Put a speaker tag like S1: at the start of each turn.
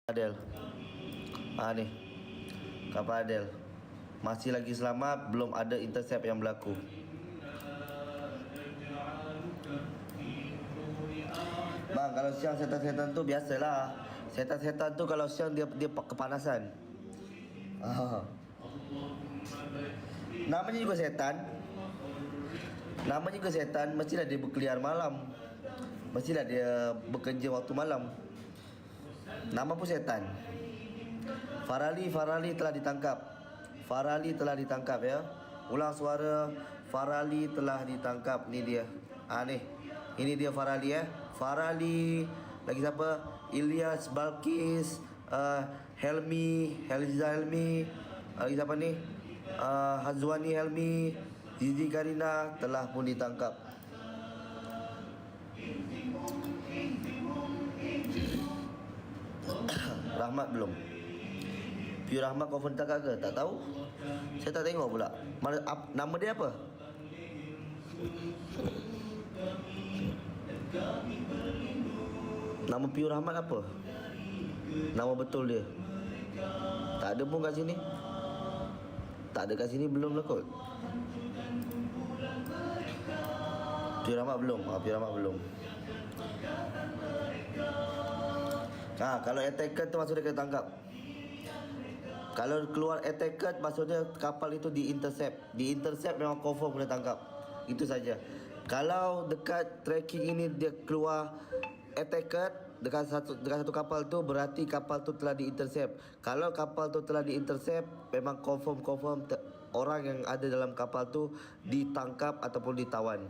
S1: Adel. Ni kapal Adel masih lagi selamat, belum ada intercept yang berlaku. Bang, kalau siang setan-setan tu biasalah. Setan-setan tu kalau siang dia kepanasan. Namanya juga setan. Namanya juga setan, mestilah dia berkeliar malam. Mestilah dia bekerja waktu malam. Nama pun setan. Farali telah ditangkap. Farali telah ditangkap ya. Ulang suara, Farali telah ditangkap. Ni dia. Ni. Ini dia Farali ya. Farali. Lagi siapa? Ilyas, Balkis, Heliza Helmi. Lagi siapa ni? Hazwani Helmi, Zizi Karina telah pun ditangkap. Rahmat belum. Piu Rahmat kau kontak ke? Tak tahu. Saya tak tengok pula. Nama dia apa? Nama Piu Rahmat apa? Nama betul dia. Tak ada pun kat sini. Tak ada kat sini, belum lah kot. Piu Rahmat belum. Piu Rahmat belum. Kalau attacker tu maksudnya kena tangkap. Kalau keluar attacker maksudnya kapal itu di-intercept. Di-intercept memang confirm kena tangkap. Itu saja. Kalau dekat tracking ini dia keluar attacker dekat satu kapal tu, berarti kapal tu telah di-intercept. Kalau kapal tu telah di-intercept, memang confirm orang yang ada dalam kapal tu ditangkap ataupun ditawan.